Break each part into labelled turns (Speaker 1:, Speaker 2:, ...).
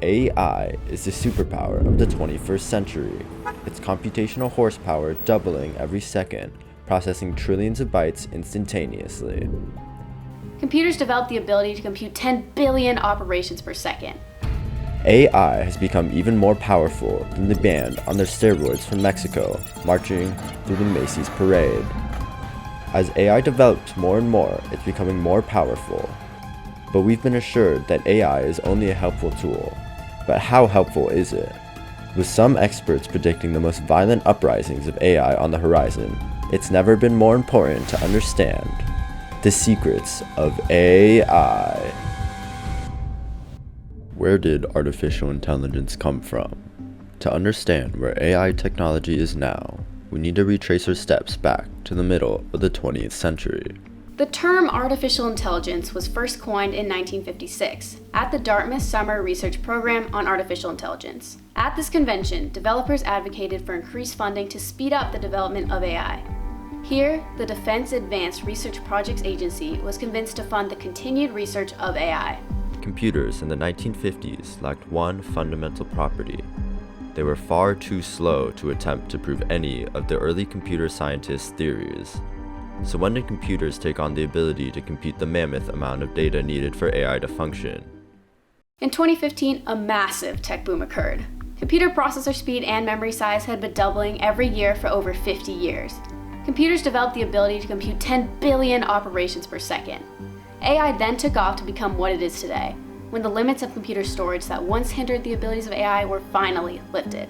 Speaker 1: AI is the superpower of the 21st century. Its computational horsepower doubling every second, processing trillions of bytes instantaneously.
Speaker 2: Computers develop the ability to compute 10 billion operations per second.
Speaker 1: AI has become even more powerful than the band on their steroids from Mexico, marching through the Macy's parade. As AI develops more and more, it's becoming more powerful. But we've been assured that AI is only a helpful tool. But how helpful is it? With some experts predicting the most violent uprisings of AI on the horizon, it's never been more important to understand the secrets of AI. Where did artificial intelligence come from? To understand where AI technology is now, we need to retrace our steps back to the middle of the 20th century.
Speaker 2: The term artificial intelligence was first coined in 1956 at the Dartmouth Summer Research Program on Artificial Intelligence. At this convention, developers advocated for increased funding to speed up the development of AI. Here, the Defense Advanced Research Projects Agency was convinced to fund the continued research of AI.
Speaker 1: Computers in the 1950s lacked one fundamental property. They were far too slow to attempt to prove any of the early computer scientists' theories. So when did computers take on the ability to compute the mammoth amount of data needed for AI to function?
Speaker 2: In 2015, a massive tech boom occurred. Computer processor speed and memory size had been doubling every year for over 50 years. Computers developed the ability to compute 10 billion operations per second. AI then took off to become what it is today, when the limits of computer storage that once hindered the abilities of AI were finally lifted.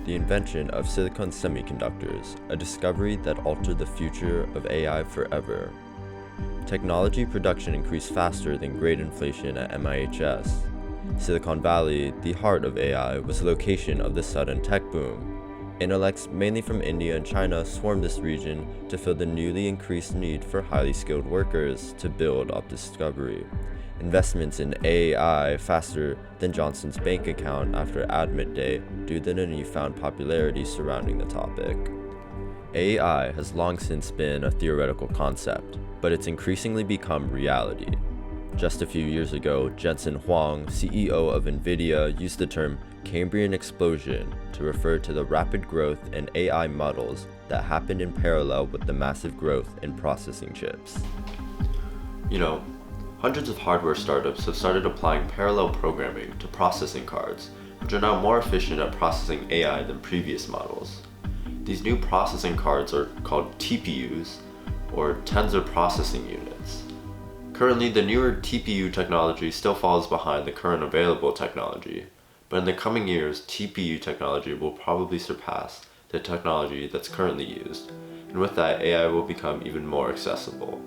Speaker 1: The invention of silicon semiconductors, a discovery that altered the future of AI forever. Technology production increased faster than grade inflation at MIHS. Silicon Valley, the heart of AI, was the location of the sudden tech boom. Intellects mainly from India and China swarmed this region to fill the newly increased need for highly skilled workers to build up discovery. Investments in AI faster than Johnson's bank account after Admit Day due to the newfound popularity surrounding the topic. AI has long since been a theoretical concept, but it's increasingly become reality. Just a few years ago, Jensen Huang, CEO of NVIDIA, used the term Cambrian explosion to refer to the rapid growth in AI models that happened in parallel with the massive growth in processing chips.
Speaker 3: Hundreds of hardware startups have started applying parallel programming to processing cards, which are now more efficient at processing AI than previous models. These new processing cards are called TPUs, or Tensor Processing Units. Currently, the newer TPU technology still falls behind the current available technology, but in the coming years, TPU technology will probably surpass the technology that's currently used, and with that, AI will become even more accessible.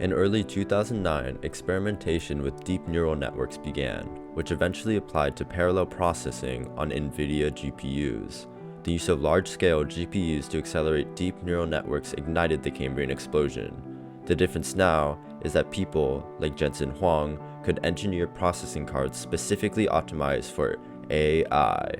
Speaker 1: In early 2009, experimentation with deep neural networks began, which eventually applied to parallel processing on NVIDIA GPUs. The use of large-scale GPUs to accelerate deep neural networks ignited the Cambrian explosion. The difference now is that people, like Jensen Huang, could engineer processing cards specifically optimized for AI.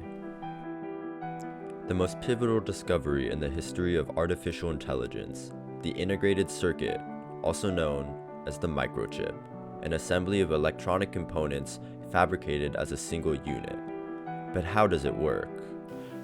Speaker 1: The most pivotal discovery in the history of artificial intelligence, the integrated circuit, also known as the microchip, an assembly of electronic components fabricated as a single unit. But how does it work?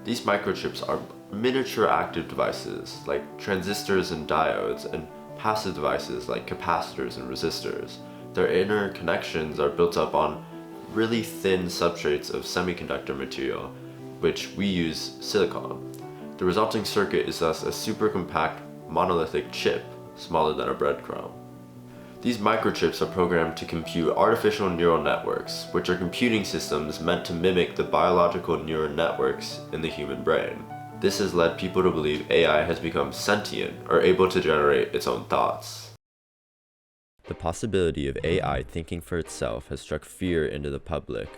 Speaker 3: These microchips are miniature active devices like transistors and diodes, and passive devices like capacitors and resistors. Their inner connections are built up on really thin substrates of semiconductor material, which we use silicon. The resulting circuit is thus a super compact monolithic chip, smaller than a breadcrumb. These microchips are programmed to compute artificial neural networks, which are computing systems meant to mimic the biological neural networks in the human brain. This has led people to believe AI has become sentient or able to generate its own thoughts.
Speaker 1: The possibility of AI thinking for itself has struck fear into the public,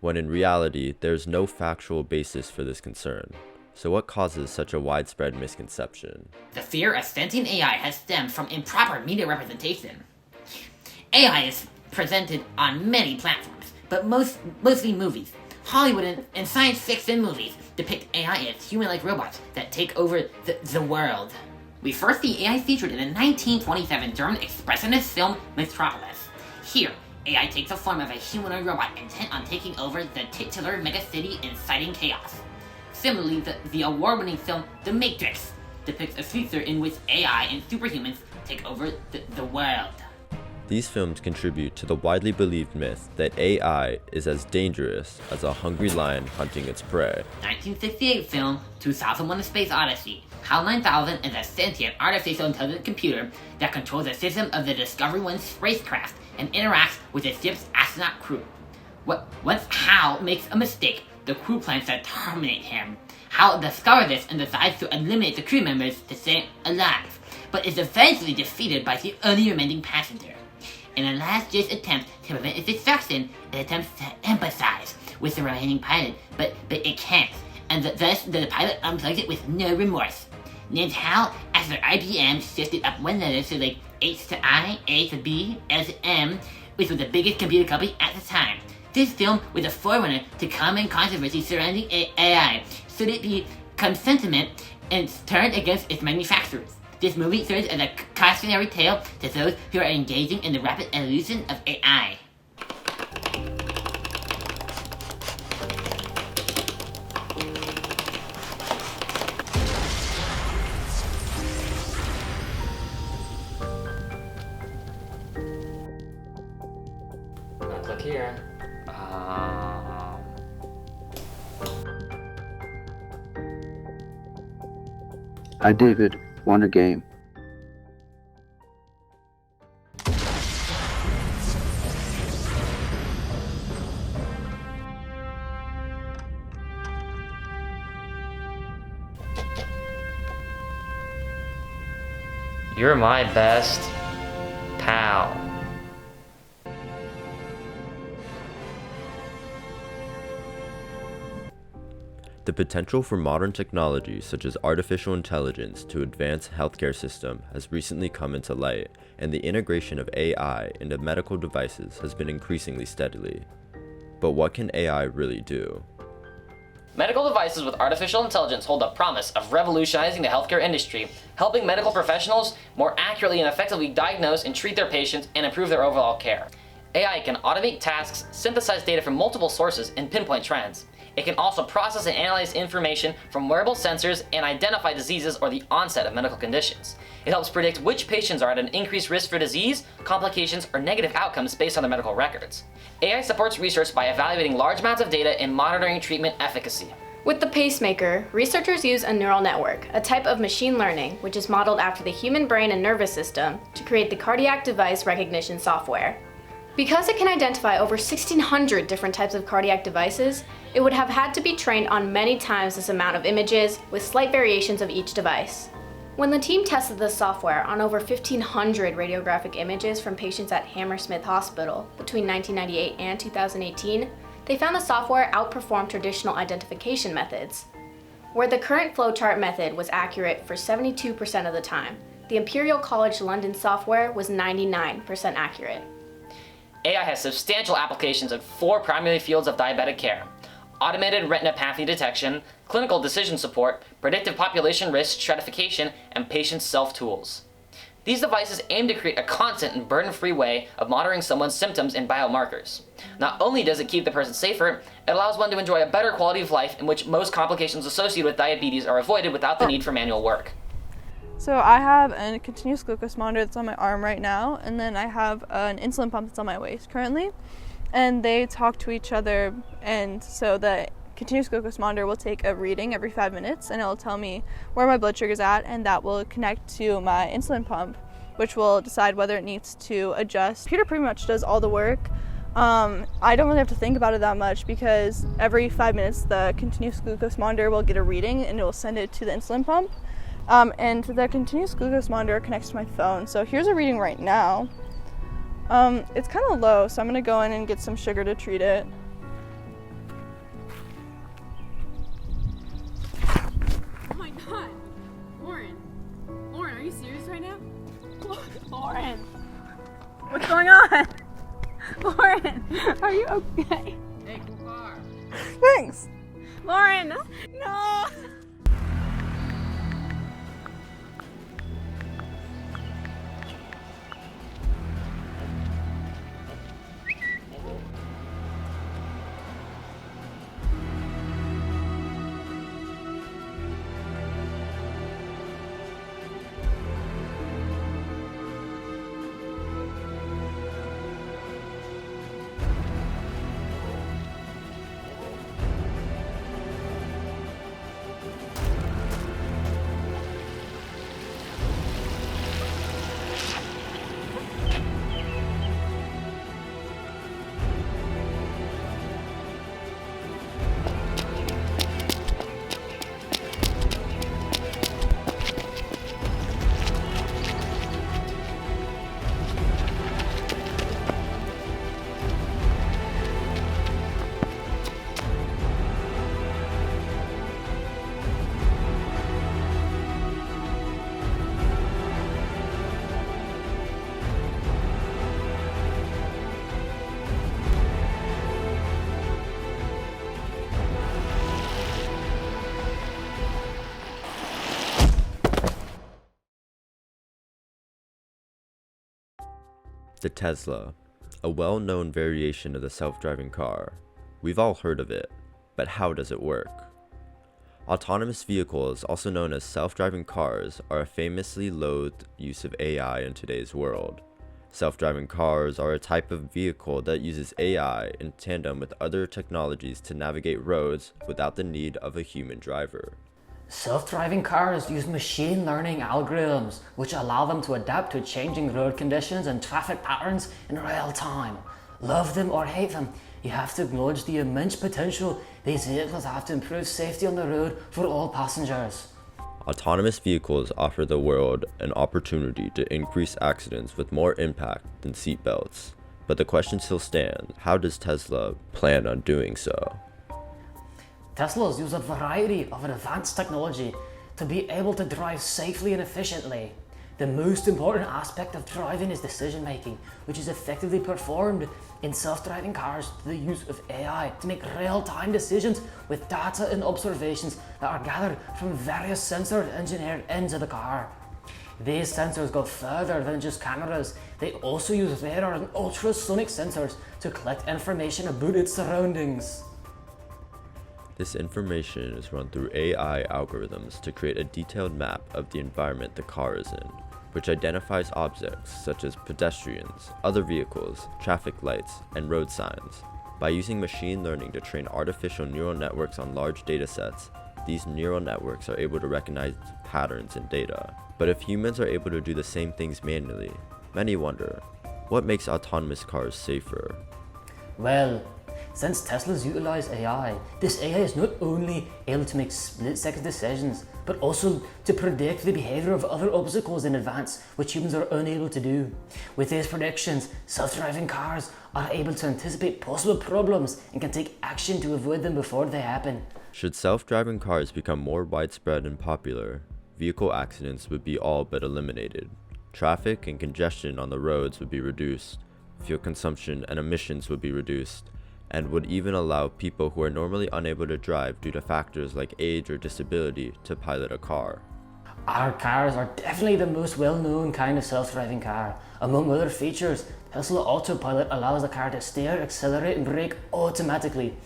Speaker 1: when in reality there is no factual basis for this concern. So what causes such a widespread misconception?
Speaker 4: The fear of sentient AI has stemmed from improper media representation. AI is presented on many platforms, but mostly movies. Hollywood and science fiction movies depict AI as human-like robots that take over the world. We first see AI featured in the 1927 German expressionist film Metropolis. Here, AI takes the form of a humanoid robot intent on taking over the titular megacity, inciting chaos. Similarly, the award-winning film The Matrix depicts a future in which AI and superhumans take over the world.
Speaker 1: These films contribute to the widely believed myth that AI is as dangerous as a hungry lion hunting its prey.
Speaker 4: 1968 film 2001: A Space Odyssey. HAL 9000 is a sentient artificial intelligent computer that controls the system of the Discovery 1 spacecraft and interacts with the ship's astronaut crew. Once HAL makes a mistake, the crew plans to terminate him. HAL discovers this and decides to eliminate the crew members to stay alive, but is eventually defeated by the only remaining passenger. In a last-ditch attempt to prevent its destruction, it attempts to empathize with the remaining pilot, but it can't, and thus the pilot unplugs it with no remorse. Named HAL after IBM shifted up one letter to like H to I, A to B, L to M, which was the biggest computer company at the time. This film was a forerunner to common controversy surrounding AI, should it become sentiment and turned against its manufacturers. This movie serves as a cautionary tale to those who are engaging in the rapid evolution of AI.
Speaker 5: Now click here.
Speaker 6: Hi, David. Want a game?
Speaker 5: You're my best pal.
Speaker 1: The potential for modern technology such as artificial intelligence to advance healthcare system has recently come into light, and the integration of AI into medical devices has been increasingly steadily. But what can AI really do?
Speaker 7: Medical devices with artificial intelligence hold the promise of revolutionizing the healthcare industry, helping medical professionals more accurately and effectively diagnose and treat their patients and improve their overall care. AI can automate tasks, synthesize data from multiple sources, and pinpoint trends. It can also process and analyze information from wearable sensors and identify diseases or the onset of medical conditions. It helps predict which patients are at an increased risk for disease, complications, or negative outcomes based on their medical records. AI supports research by evaluating large amounts of data and monitoring treatment efficacy.
Speaker 2: With the pacemaker, researchers use a neural network, a type of machine learning which is modeled after the human brain and nervous system, to create the cardiac device recognition software. Because it can identify over 1,600 different types of cardiac devices, it would have had to be trained on many times this amount of images, with slight variations of each device. When the team tested the software on over 1,500 radiographic images from patients at Hammersmith Hospital between 1998 and 2018, they found the software outperformed traditional identification methods. Where the current flowchart method was accurate for 72% of the time, the Imperial College London software was 99% accurate.
Speaker 7: AI has substantial applications in 4 primary fields of diabetic care: automated retinopathy detection, clinical decision support, predictive population risk stratification, and patient self-tools. These devices aim to create a constant and burden-free way of monitoring someone's symptoms and biomarkers. Not only does it keep the person safer, it allows one to enjoy a better quality of life in which most complications associated with diabetes are avoided without the need for manual work.
Speaker 8: So I have a continuous glucose monitor that's on my arm right now, and then I have an insulin pump that's on my waist currently, and they talk to each other, and so the continuous glucose monitor will take a reading every 5 minutes, and it will tell me where my blood sugar's at, and that will connect to my insulin pump, which will decide whether it needs to adjust. The computer pretty much does all the work. I don't really have to think about it that much because every 5 minutes the continuous glucose monitor will get a reading and it will send it to the insulin pump. And the continuous glucose monitor connects to my phone. So here's a reading right now. It's kind of low, so I'm gonna go in and get some sugar to treat it.
Speaker 9: Oh my god! Lauren, are you serious right now? Lauren! What's going on? Lauren, are you okay?
Speaker 5: Hey, cool car.
Speaker 8: Thanks!
Speaker 9: Lauren! No!
Speaker 1: The Tesla, a well-known variation of the self-driving car. We've all heard of it, but how does it work? Autonomous vehicles, also known as self-driving cars, are a famously loathed use of AI in today's world. Self-driving cars are a type of vehicle that uses AI in tandem with other technologies to navigate roads without the need of a human driver.
Speaker 4: Self-driving cars use machine learning algorithms, which allow them to adapt to changing road conditions and traffic patterns in real time. Love them or hate them, you have to acknowledge the immense potential these vehicles have to improve safety on the road for all passengers.
Speaker 1: Autonomous vehicles offer the world an opportunity to increase accidents with more impact than seatbelts. But the question still stands, how does Tesla plan on doing so?
Speaker 4: Teslas use a variety of advanced technology to be able to drive safely and efficiently. The most important aspect of driving is decision making, which is effectively performed in self-driving cars through the use of AI to make real-time decisions with data and observations that are gathered from various sensors engineered into the car. These sensors go further than just cameras. They also use radar and ultrasonic sensors to collect information about its surroundings.
Speaker 1: This information is run through AI algorithms to create a detailed map of the environment the car is in, which identifies objects such as pedestrians, other vehicles, traffic lights, and road signs. By using machine learning to train artificial neural networks on large data sets, these neural networks are able to recognize patterns in data. But if humans are able to do the same things manually, many wonder, what makes autonomous cars safer?
Speaker 4: Well, since Teslas utilize AI, this AI is not only able to make split-second decisions, but also to predict the behavior of other obstacles in advance, which humans are unable to do. With these predictions, self-driving cars are able to anticipate possible problems and can take action to avoid them before they happen.
Speaker 1: Should self-driving cars become more widespread and popular, vehicle accidents would be all but eliminated. Traffic and congestion on the roads would be reduced, fuel consumption and emissions would be reduced, and would even allow people who are normally unable to drive due to factors like age or disability to pilot a car.
Speaker 4: Our cars are definitely the most well-known kind of self-driving car. Among other features, Tesla Autopilot allows the car to steer, accelerate and brake automatically.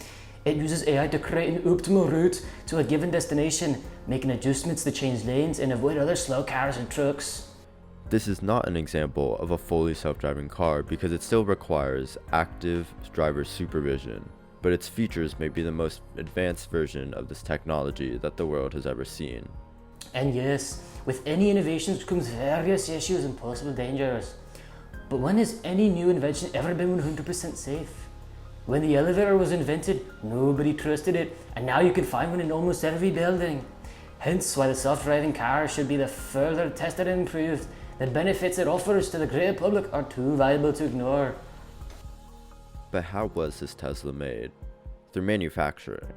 Speaker 4: It uses AI to create an optimal route to a given destination, making adjustments to change lanes and avoid other slow cars and trucks.
Speaker 1: This is not an example of a fully self-driving car because it still requires active driver supervision, but its features may be the most advanced version of this technology that the world has ever seen.
Speaker 4: And yes, with any innovations comes various issues and possible dangers. But when has any new invention ever been 100% safe? When the elevator was invented, nobody trusted it, and now you can find one in almost every building. Hence why the self-driving car should be the further tested and improved. The benefits it offers to the greater public are too valuable to ignore.
Speaker 1: But how was this Tesla made? Through manufacturing.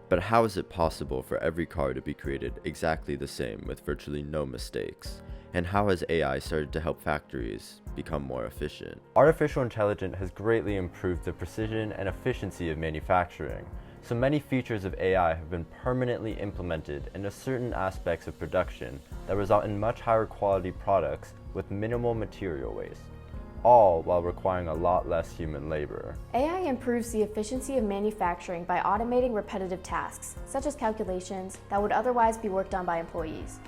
Speaker 1: But how is it possible for every car to be created exactly the same with virtually no mistakes? And how has AI started to help factories become more efficient? Artificial intelligence has greatly improved the precision and efficiency of manufacturing. So many features of AI have been permanently implemented into certain aspects of production that result in much higher quality products with minimal material waste, all while requiring a lot less human labor.
Speaker 2: AI improves the efficiency of manufacturing by automating repetitive tasks, such as calculations, that would otherwise be worked on by employees.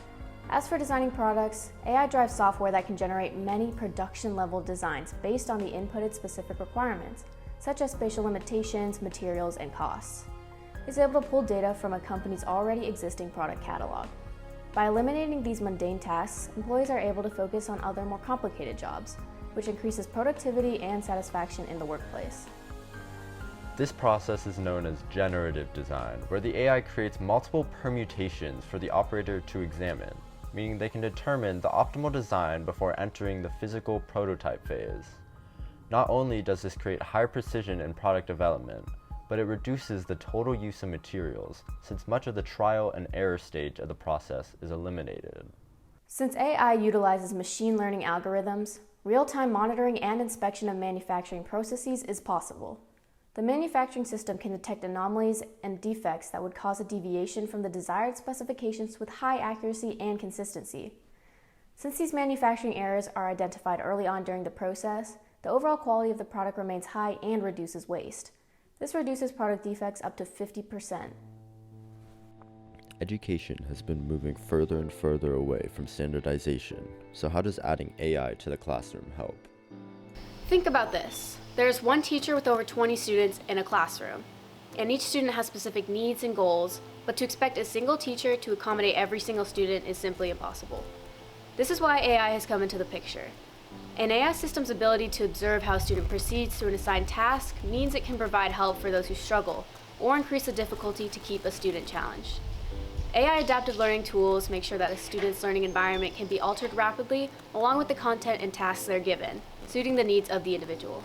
Speaker 2: As for designing products, AI drives software that can generate many production-level designs based on the inputted specific requirements, such as spatial limitations, materials, and costs. It's able to pull data from a company's already existing product catalog. By eliminating these mundane tasks, employees are able to focus on other more complicated jobs, which increases productivity and satisfaction in the workplace.
Speaker 1: This process is known as generative design, where the AI creates multiple permutations for the operator to examine, meaning they can determine the optimal design before entering the physical prototype phase. Not only does this create higher precision in product development, but it reduces the total use of materials, since much of the trial and error stage of the process is eliminated.
Speaker 2: Since AI utilizes machine learning algorithms, real-time monitoring and inspection of manufacturing processes is possible. The manufacturing system can detect anomalies and defects that would cause a deviation from the desired specifications with high accuracy and consistency. Since these manufacturing errors are identified early on during the process, The overall quality of the product remains high and reduces waste. This reduces product defects up to 50%.
Speaker 1: Education has been moving further and further away from standardization, so how does adding AI to the classroom help?
Speaker 2: Think about this. There's one teacher with over 20 students in a classroom, and each student has specific needs and goals, but to expect a single teacher to accommodate every single student is simply impossible. This is why AI has come into the picture. An AI system's ability to observe how a student proceeds through an assigned task means it can provide help for those who struggle, or increase the difficulty to keep a student challenged. AI adaptive learning tools make sure that a student's learning environment can be altered rapidly, along with the content and tasks they're given, suiting the needs of the individual.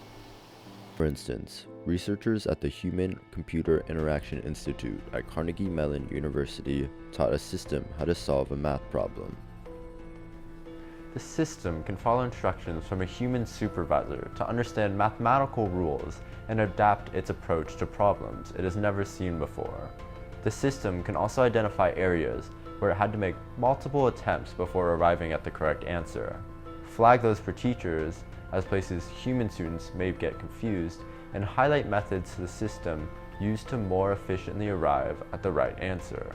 Speaker 1: For instance, researchers at the Human-Computer Interaction Institute at Carnegie Mellon University taught a system how to solve a math problem. The system can follow instructions from a human supervisor to understand mathematical rules and adapt its approach to problems it has never seen before. The system can also identify areas where it had to make multiple attempts before arriving at the correct answer, flag those for teachers as places human students may get confused, and highlight methods the system used to more efficiently arrive at the right answer.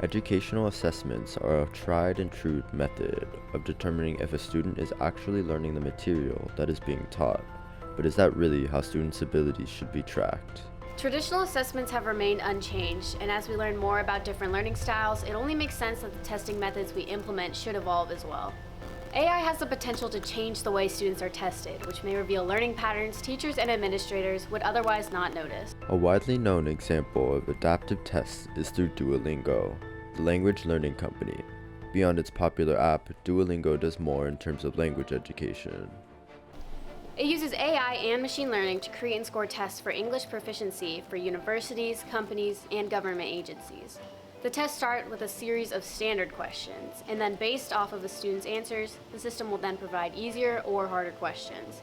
Speaker 1: Educational assessments are a tried and true method of determining if a student is actually learning the material that is being taught, but is that really how students' abilities should be tracked?
Speaker 2: Traditional assessments have remained unchanged, and as we learn more about different learning styles, it only makes sense that the testing methods we implement should evolve as well. AI has the potential to change the way students are tested, which may reveal learning patterns teachers and administrators would otherwise not notice.
Speaker 1: A widely known example of adaptive tests is through Duolingo, the language learning company. Beyond its popular app, Duolingo does more in terms of language education.
Speaker 2: It uses AI and machine learning to create and score tests for English proficiency for universities, companies, and government agencies. The tests start with a series of standard questions, and then based off of the student's answers, the system will then provide easier or harder questions.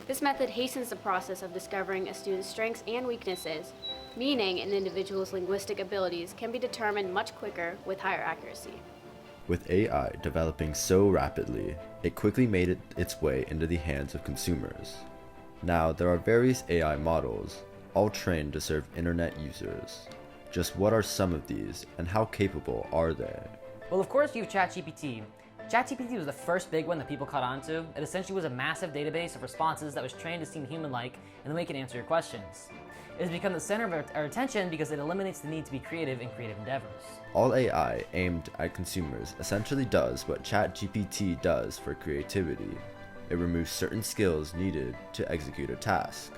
Speaker 2: This method hastens the process of discovering a student's strengths and weaknesses, meaning an individual's linguistic abilities can be determined much quicker with higher accuracy.
Speaker 1: With AI developing so rapidly, it quickly made its way into the hands of consumers. Now, there are various AI models, all trained to serve internet users. Just what are some of these, and how capable are they?
Speaker 7: Well, of course, you have ChatGPT. ChatGPT was the first big one that people caught on to. It essentially was a massive database of responses that was trained to seem human-like and the way it could answer your questions. It has become the center of our attention because it eliminates the need to be creative in creative endeavors.
Speaker 1: All AI aimed at consumers essentially does what ChatGPT does for creativity. It removes certain skills needed to execute a task.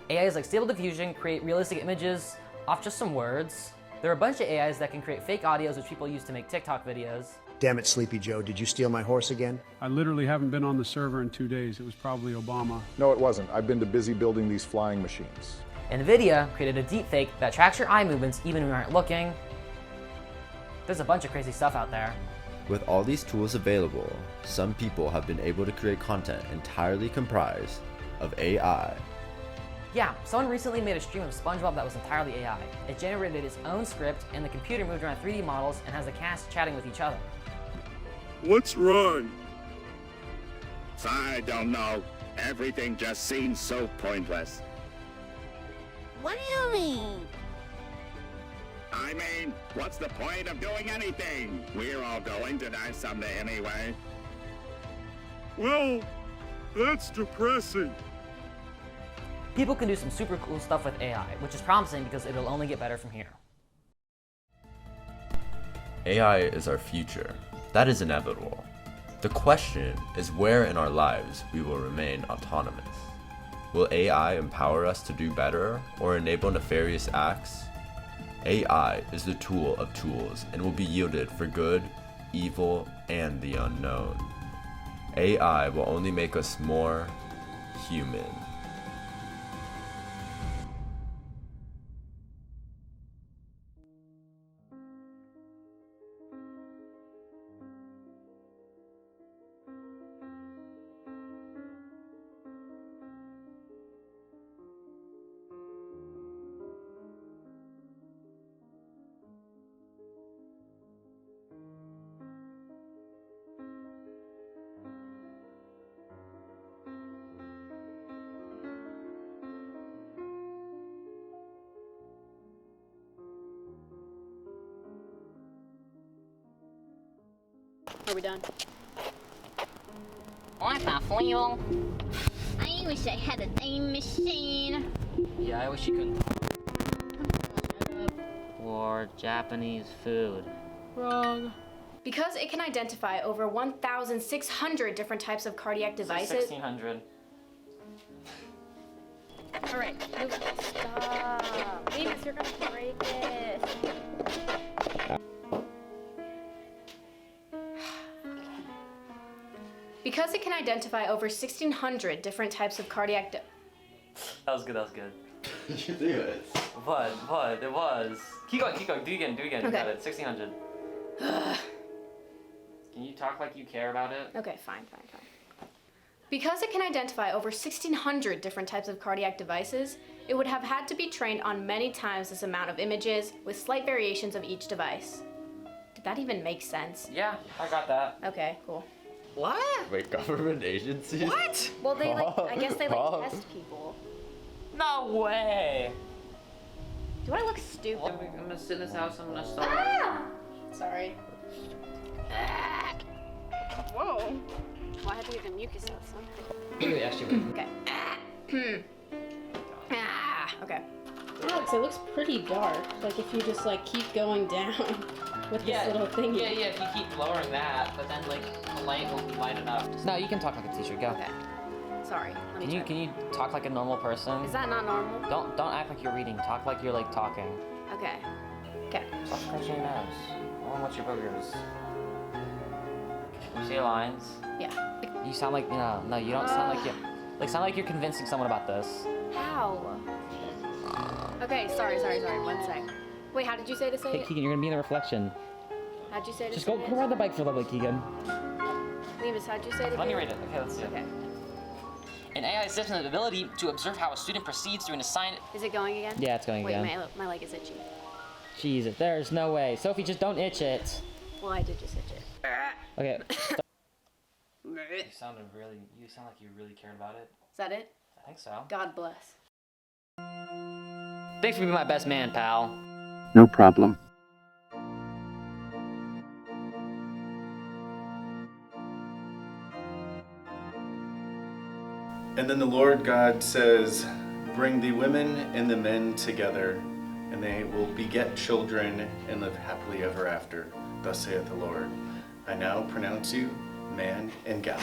Speaker 7: AIs like Stable Diffusion create realistic images off just some words. There are a bunch of AIs that can create fake audios which people use to make TikTok videos.
Speaker 10: Damn it, Sleepy Joe, did you steal my horse again?
Speaker 11: I literally haven't been on the server in 2 days. It was probably Obama.
Speaker 12: No, it wasn't. I've been too busy building these flying machines.
Speaker 7: NVIDIA created a deepfake that tracks your eye movements even when you aren't looking. There's a bunch of crazy stuff out there.
Speaker 1: With all these tools available, some people have been able to create content entirely comprised of AI.
Speaker 7: Yeah, someone recently made a stream of SpongeBob that was entirely AI. It generated its own script, and the computer moved around 3D models and has the cast chatting with each other.
Speaker 13: What's wrong?
Speaker 14: I don't know. Everything just seems so pointless.
Speaker 15: What do you mean?
Speaker 14: I mean, what's the point of doing anything? We're all going to die someday anyway.
Speaker 13: Well, that's depressing.
Speaker 7: People can do some super cool stuff with AI, which is promising because it'll only get better from here.
Speaker 3: AI is our future. That is inevitable. The question is where in our lives we will remain autonomous. Will AI empower us to do better or enable nefarious acts? AI is the tool of tools and will be yielded for good, evil, and the unknown. AI will only make us more human.
Speaker 9: Are we done?
Speaker 4: What the foil?
Speaker 15: I wish I had a time machine.
Speaker 5: Yeah, I wish you could. Or Japanese food.
Speaker 9: Wrong.
Speaker 2: Because it can identify over 1,600 different types of cardiac devices.
Speaker 5: 1600.
Speaker 9: Alright, move it. Stop. Venus, you're gonna break it.
Speaker 2: Because it can identify over 1,600 different types of cardiac
Speaker 5: That was good, that was good.
Speaker 3: You do it.
Speaker 5: What? It was. Keep going, do it again. You
Speaker 2: Okay.
Speaker 5: got it. 1600. Can you talk like you care about it?
Speaker 2: Okay, fine. Because it can identify over 1,600 different types of cardiac devices, it would have had to be trained on many times this amount of images, with slight variations of each device. Did that even make sense?
Speaker 5: Yeah, I got that.
Speaker 2: Okay, cool.
Speaker 5: What?
Speaker 1: Wait, government agencies?
Speaker 5: What?
Speaker 2: Well, they I guess they
Speaker 1: Pause.
Speaker 2: test people.
Speaker 5: No way!
Speaker 2: Do I look stupid?
Speaker 5: I'm gonna sit in this house, I'm gonna start.
Speaker 2: Ah! Sorry.
Speaker 9: Whoa. Well, I had to get the mucus out somehow.
Speaker 5: Actually, wait.
Speaker 2: Okay. Okay.
Speaker 9: Alex, it looks pretty dark. Like if you just like keep going down with this little thing.
Speaker 5: Yeah, if you keep lowering that, but then like the light won't be light enough. No, you can talk like a teacher. Go.
Speaker 2: Okay. Sorry. Let me try.
Speaker 5: Can you talk like a normal person?
Speaker 2: Is that not normal?
Speaker 5: Don't act like you're reading. Talk like you're like talking.
Speaker 2: Okay. Okay.
Speaker 5: Stop scratching your nose. I want to watch your boogers. You see your lines?
Speaker 2: Yeah.
Speaker 5: You sound like no. You don't sound like you. Sound like you're convincing someone about this.
Speaker 2: How? Okay. Sorry. 1 sec. Wait. How did you say to say
Speaker 5: Hey
Speaker 2: it?
Speaker 5: Keegan, you're gonna be in the reflection.
Speaker 2: How'd you say to
Speaker 5: Just
Speaker 2: say
Speaker 5: go
Speaker 2: it?
Speaker 5: ride the bike for a little bit, Keegan.
Speaker 2: Levis, how'd you say to
Speaker 5: Let me
Speaker 2: do
Speaker 5: read it. Okay, let's see.
Speaker 2: Okay.
Speaker 7: An AI system's ability to observe how a student proceeds through an assigned.
Speaker 2: Is it going again?
Speaker 5: Yeah, it's going again.
Speaker 2: Wait, my leg is itchy.
Speaker 5: Jesus, there's no way. Sophie, just don't itch it.
Speaker 2: Well, I did just itch it.
Speaker 5: Okay. You sound like you really cared about it.
Speaker 2: Is that it?
Speaker 5: I think so.
Speaker 2: God bless.
Speaker 7: Thanks for being my best man, pal.
Speaker 6: No problem.
Speaker 16: And then the Lord God says, "Bring the women and the men together, and they will beget children and live happily ever after. Thus saith the Lord. I now pronounce you man and gal."